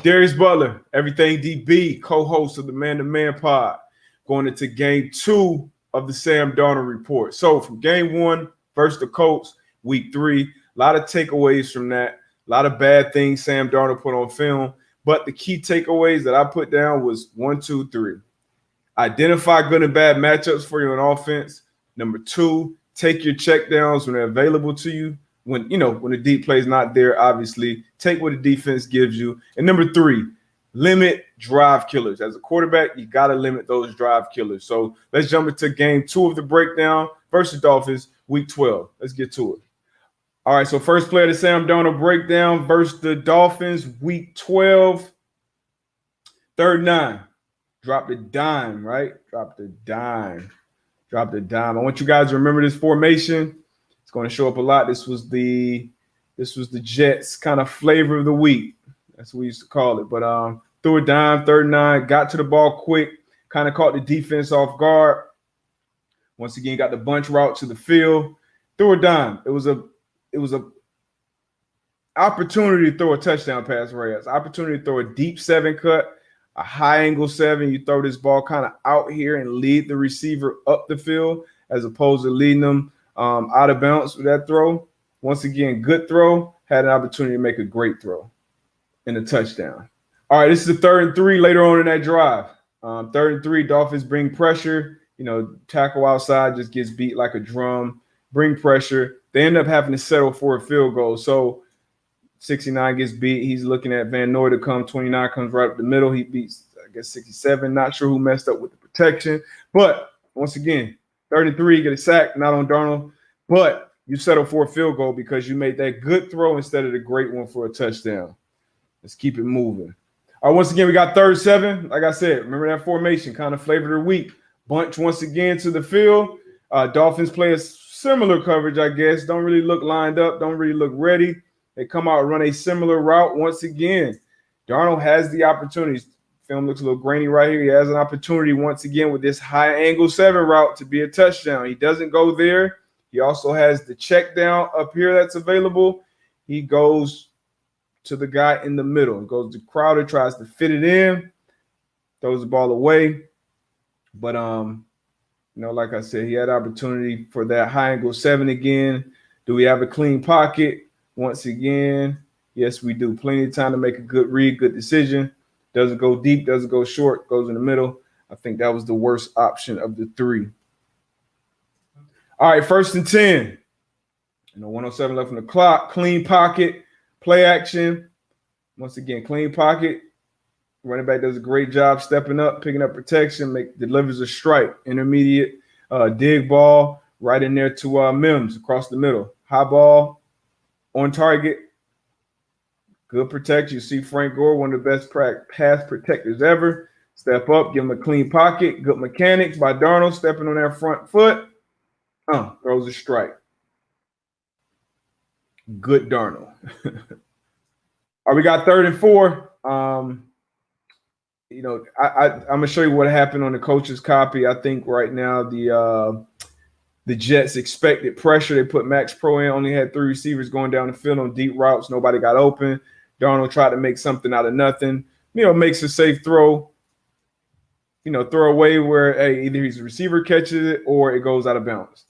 Darius Butler, Everything DB, co-host of the Man to Man Pod, going into game 2 of the Sam Darnold Report. So from game 1 versus the Colts, week 3, a lot of takeaways from that, a lot of bad things Sam Darnold put on film. But the key takeaways that I put down was 1, 2, 3. Identify good and bad matchups for you on offense. Number 2, take your checkdowns when they're available to you. When the deep play is not there, obviously, take what the defense gives you. And number 3, limit drive killers. As a quarterback, you got to limit those drive killers. So let's jump into game 2 of the breakdown versus Dolphins, week 12. Let's get to it. All right, so first play of the Sam Darnold breakdown versus the Dolphins, week 12, 3rd 9. Drop the dime, right? Drop the dime. I want you guys to remember this formation. It's going to show up a lot. This was the Jets kind of flavor of the week. That's what we used to call it. But threw a dime, 3rd 9, got to the ball quick, kind of caught the defense off guard. Once again, got the bunch route to the field, threw a dime. It was a opportunity to throw a touchdown pass, Reyes. Opportunity to throw a deep 7 cut, a high angle 7. You throw this ball kind of out here and lead the receiver up the field as opposed to leading them out of bounds with that throw. Once again, good throw. Had an opportunity to make a great throw and a touchdown. All right, this is the 3rd and 3 later on in that drive. 3rd and 3, Dolphins bring pressure. Tackle outside just gets beat like a drum. Bring pressure. They end up having to settle for a field goal. So 69 gets beat. He's looking at Van Noy to come. 29 comes right up the middle. He beats, 67. Not sure who messed up with the protection. But once again, 3rd and 3, get a sack, not on Darnold. But you settle for a field goal because you made that good throw instead of the great one for a touchdown. Let's keep it moving. All right, once again, we got 3rd 7. Like I said, remember that formation, kind of flavor of the week. Bunch once again to the field. Dolphins play a similar coverage, I guess. Don't really look lined up. Don't really look ready. They come out and run a similar route once again. Darnold has the opportunity. Film looks a little grainy right here. He has an opportunity once again with this high angle 7 route to be a touchdown. He doesn't go there. He also has the check down up here that's available. He goes to the guy in the middle. He goes to Crowder, tries to fit it in, throws the ball away. But, like I said, he had opportunity for that high angle 7 again. Do we have a clean pocket? Once again, yes, we do. Plenty of time to make a good read, good decision. Doesn't go deep, doesn't go short, goes in the middle. I think that was the worst option of the 3. All right, 1st and 10. 107 left on the clock. Clean pocket, play action. Once again, clean pocket. Running back does a great job stepping up, picking up protection, delivers a strike, intermediate dig ball right in there to Mims across the middle. High ball on target. Good protection. You see Frank Gore, one of the best pass protectors ever. Step up, give him a clean pocket. Good mechanics by Darnold, stepping on that front foot. Throws a strike. Good Darnold. All right, we got 3rd and 4. I'm going to show you what happened on the coach's copy. I think right now the Jets expected pressure. They put Max Pro in, only had 3 receivers going down the field on deep routes. Nobody got open. Darnold tried to make something out of nothing. Makes a safe throw. Throw away where either his receiver catches it or it goes out of bounds.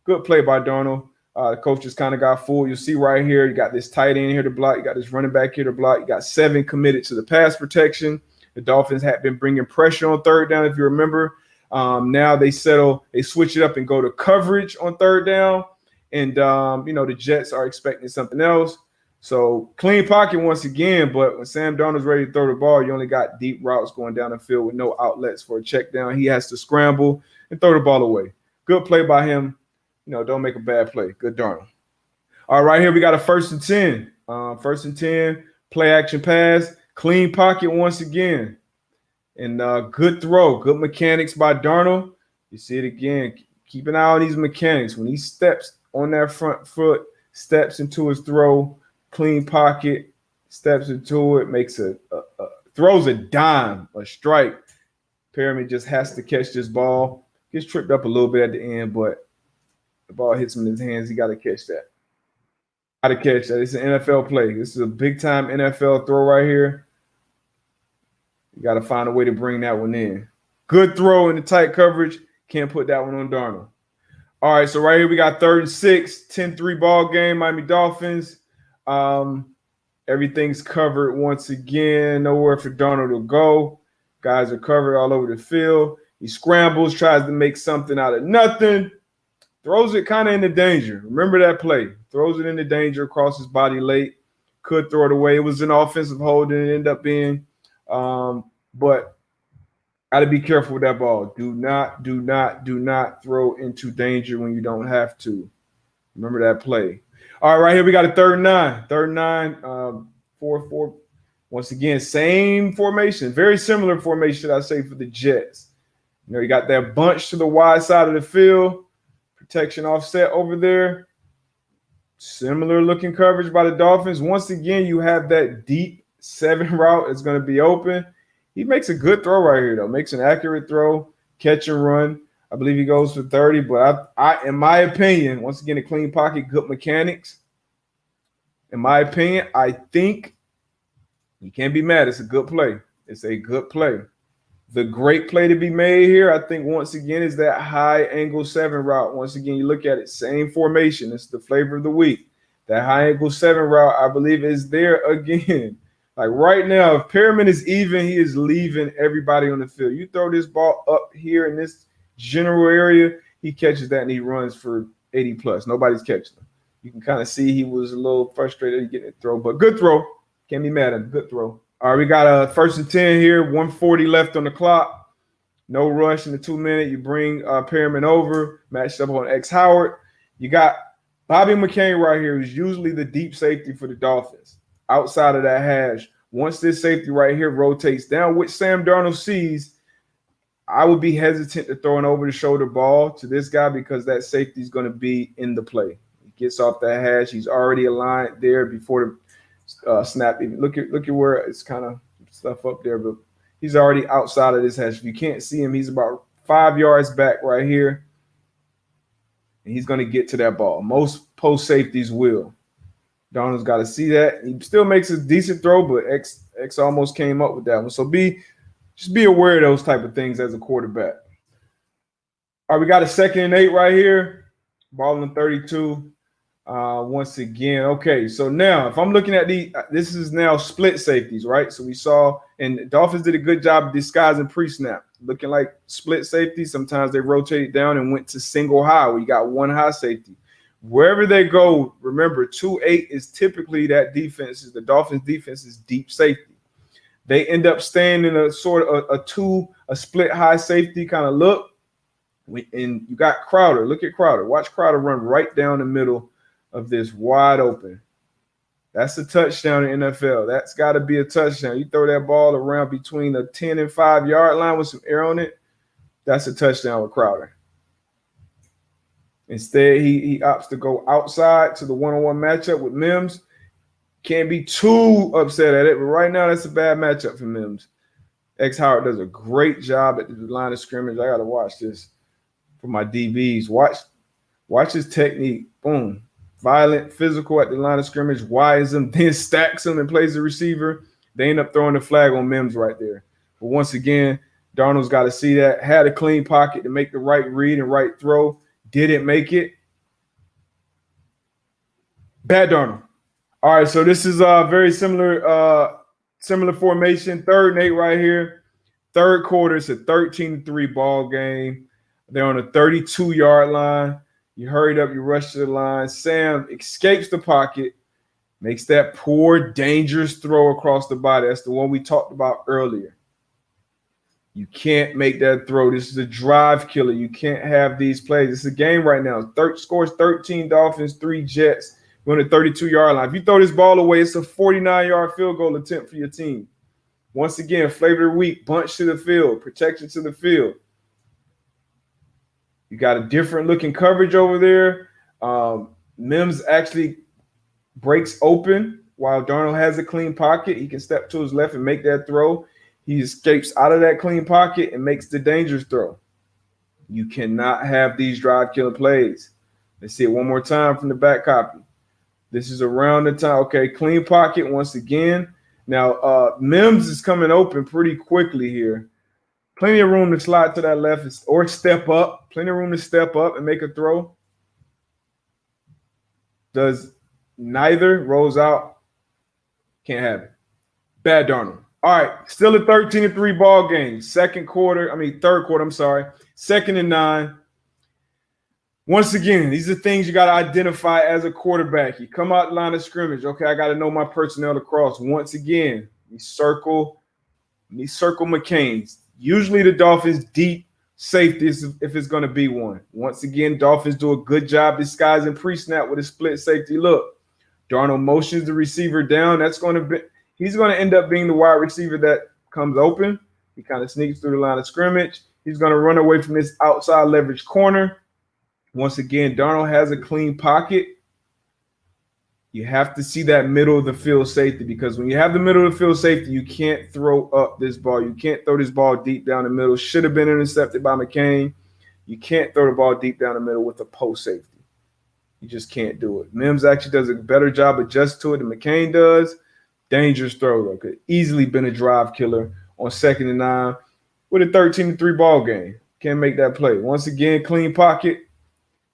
Good play by Darnold. The coach just kind of got fooled. You see right here, you got this tight end here to block. You got this running back here to block. You got 7 committed to the pass protection. The Dolphins had been bringing pressure on 3rd down, if you remember. Now they switch it up and go to coverage on 3rd down. And, the Jets are expecting something else. So clean pocket once again, but when Sam Darnold's ready to throw the ball, you only got deep routes going down the field with no outlets for a check down. He has to scramble and throw the ball away. Good play by him. Don't make a bad play. Good Darnold. All right, here we got a 1st and 10. 1st and 10, play action pass, clean pocket once again. And good throw, good mechanics by Darnold. You see it again. Keep an eye on these mechanics. When he steps on that front foot, steps into his throw, clean pocket, steps into it, makes throws a dime, a strike. Perriman just has to catch this ball. Gets tripped up a little bit at the end, but the ball hits him in his hands. He got to catch that. Got to catch that. It's an NFL play. This is a big-time NFL throw right here. You got to find a way to bring that one in. Good throw in the tight coverage. Can't put that one on Darnold. All right, so right here we got 3rd and 6, 10-3 ball game, Miami Dolphins. Everything's covered once again. Nowhere for Darnold to go. Guys are covered all over the field. He scrambles, tries to make something out of nothing. Throws it kind of into danger. Remember that play. Throws it into danger across his body late. Could throw it away. It was an offensive hold and it ended up being. But got to be careful with that ball. Do not throw into danger when you don't have to. Remember that play. All right, right here we got a 3rd and 9. 3rd and 9, 4-4. Once again, same formation. Very similar formation, I say, for the Jets. You know, you got that bunch to the wide side of the field. Protection offset over there. Similar looking coverage by the Dolphins. Once again, you have that deep 7 route. It's going to be open. He makes a good throw right here, though. Makes an accurate throw, catch and run. I believe he goes for 30, but I, in my opinion, once again, a clean pocket, good mechanics. In my opinion, I think you can't be mad. It's a good play. It's a good play. The great play to be made here, I think, once again, is that high angle 7 route. Once again, you look at it, same formation. It's the flavor of the week. That high angle 7 route, I believe, is there again. Like right now, if Perriman is even, he is leaving everybody on the field. You throw this ball up here in this general area, he catches that and he runs for 80 plus. Nobody's catching him. You can kind of see he was a little frustrated getting the throw, but good throw. Can't be mad at him. Good throw. All right, we got a 1st and 10 here. 1:40 left on the clock. No rush in the 2-minute. You bring Perriman over, matched up on X Howard. You got Bobby McCain right here, who's usually the deep safety for the Dolphins. Outside of that hash, once this safety right here rotates down, which Sam Darnold sees, I would be hesitant to throw an over-the-shoulder ball to this guy because that safety is going to be in the play. He gets off that hash. He's already aligned there before the snap. Even look at where it's kind of stuff up there, but he's already outside of this hash. If you can't see him, he's about 5 yards back right here, and he's going to get to that ball. Most post safeties will. Darnold's got to see that. He still makes a decent throw, but X almost came up with that one. So just be aware of those type of things as a quarterback. All right, we got a 2nd and 8 right here. Ball in 32. Once again, okay. So now, if I'm looking at this is now split safeties, right? So we saw, and the Dolphins did a good job of disguising pre-snap, looking like split safety. Sometimes they rotated down and went to single high, where you got one high safety. Wherever they go, remember 2-8 is typically that defense. The Dolphins' defense is deep safety. They end up staying in a sort of a split high safety kind of look. And you got Crowder. Look at Crowder. Watch Crowder run right down the middle of this wide open. That's a touchdown in the NFL. That's got to be a touchdown. You throw that ball around between the 10 and 5 yard line with some air on it, that's a touchdown with Crowder. Instead, he opts to go outside to the one-on-one matchup with Mims. Can't be too upset at it, but right now that's a bad matchup for Mims. X Howard does a great job at the line of scrimmage. I got to watch this for my DBs. Watch his technique. Boom. Violent, physical at the line of scrimmage, wires him, then stacks him and plays the receiver. They end up throwing the flag on Mims right there. But once again, Darnold's got to see that. Had a clean pocket to make the right read and right throw. Didn't make it. Bad Darnold. All right, so this is a very similar formation. 3rd and 8 right here. 3rd quarter, it's a 13-3 ball game. They're on the 32-yard line. You hurried up, you rushed to the line. Sam escapes the pocket, makes that poor, dangerous throw across the body. That's the one we talked about earlier. You can't make that throw. This is a drive killer. You can't have these plays. It's a game right now. Scores 13 Dolphins, 3 Jets. We're on the 32-yard line. If you throw this ball away, it's a 49-yard field goal attempt for your team. Once again, flavor of the week, bunch to the field, protection to the field. You got a different looking coverage over there. Mims actually breaks open while Darnold has a clean pocket. He can step to his left and make that throw. He escapes out of that clean pocket and makes the dangerous throw. You cannot have these drive killing plays. Let's see it one more time from the back copy. This is around the time. Okay, clean pocket once again. Now, Mims is coming open pretty quickly here. Plenty of room to slide to that left or step up. Plenty of room to step up and make a throw. Does neither, rolls out. Can't have it. Bad Darnold. All right, still a 13-3 ball game. Third quarter, I'm sorry. 2nd and 9. Once again, these are things you got to identify as a quarterback. You come out the line of scrimmage. Okay, I got to know my personnel across. Once again, you circle McCain's. Usually the Dolphins deep safety if it's going to be one. Once again, Dolphins do a good job disguising pre-snap with a split safety look. Darnold motions the receiver down. He's going to end up being the wide receiver that comes open. He kind of sneaks through the line of scrimmage. He's going to run away from this outside leverage corner. Once again, Darnold has a clean pocket. You have to see that middle of the field safety, because when you have the middle of the field safety, you can't throw up this ball. You can't throw this ball deep down the middle. Should have been intercepted by McCain. You can't throw the ball deep down the middle with a post safety. You just can't do it. Mims actually does a better job adjusting to it than McCain does. Dangerous throw, though. Could easily been a drive killer on 2nd and 9 with a 13-3 ball game. Can't make that play. Once again, clean pocket.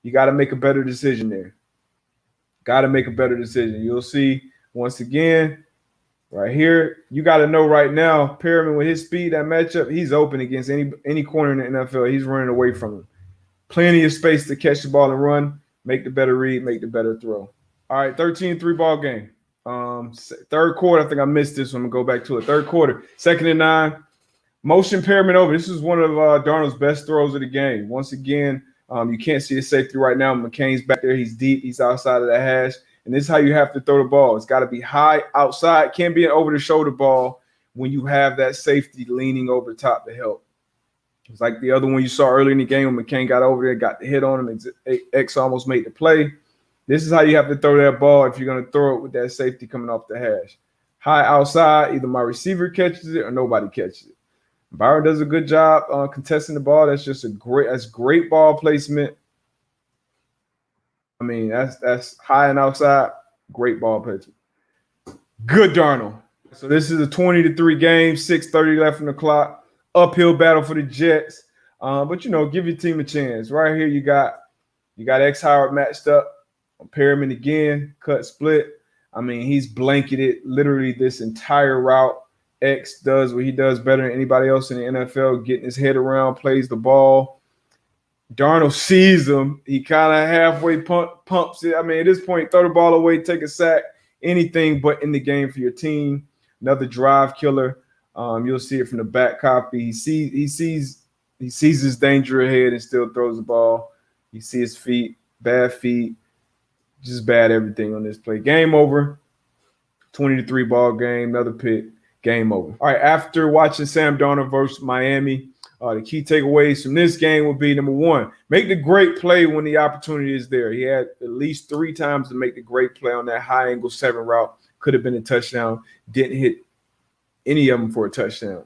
You got to make a better decision there. Got to make a better decision. You'll see once again right here. You got to know right now, Perriman with his speed, that matchup, he's open against any corner in the NFL. He's running away from him. Plenty of space to catch the ball and run. Make the better read. Make the better throw. All right, 13-3 ball game. Third quarter, I think I missed this one. I'm going to go back to it. Third quarter, 2nd and 9. Motion Perriman over. This is one of Darnold's best throws of the game. Once again, you can't see the safety right now. McCain's back there. He's deep. He's outside of the hash. And this is how you have to throw the ball. It's got to be high outside. Can't be an over-the-shoulder ball when you have that safety leaning over the top to help. It's like the other one you saw earlier in the game when McCain got over there, got the hit on him. X almost made the play. This is how you have to throw that ball if you're going to throw it with that safety coming off the hash. High outside, either my receiver catches it or nobody catches it. Byron does a good job contesting the ball. That's just great ball placement. I mean, that's high and outside, great ball placement. Good Darnold. So this is a 20-3 game, 6:30 left on the clock. Uphill battle for the Jets. But give your team a chance. Right here, you got X Howard matched up. Perriman again, cut split. I mean, he's blanketed literally this entire route. X does what he does better than anybody else in the NFL, getting his head around, plays the ball. Darnold sees him. He kind of halfway pumps it. I mean, at this point, throw the ball away, take a sack, anything but in the game for your team. Another drive killer. You'll see it from the back copy. He sees his danger ahead and still throws the ball. You see his feet, just bad everything on this play. Game over. 20-3 ball game, another pick. Game over. All right, after watching Sam Darnold versus Miami, the key takeaways from this game will be, number one, make the great play when the opportunity is there. He had at least 3 times to make the great play on that high angle 7 route. Could have been a touchdown. Didn't hit any of them for a touchdown.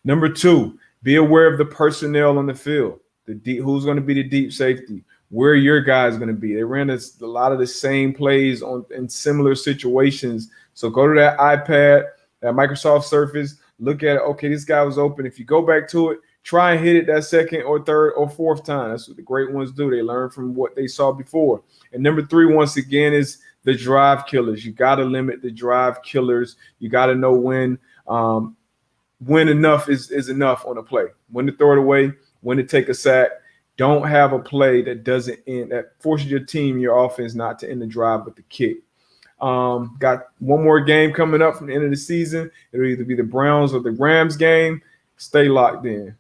Number 2, be aware of the personnel on the field. Who's going to be the deep safety? Where your guys going to be? They ran a lot of the same plays in similar situations. So go to that iPad, that Microsoft Surface, look at it. Okay, this guy was open. If you go back to it, try and hit it that second or third or fourth time. That's what the great ones do. They learn from what they saw before. And number 3, once again, is the drive killers. You got to limit the drive killers. You got to know when enough is enough on a play. When to throw it away, when to take a sack. Don't have a play that doesn't end, that forces your team, your offense, not to end the drive with the kick. Got one more game coming up from the end of the season. It'll either be the Browns or the Rams game. Stay locked in.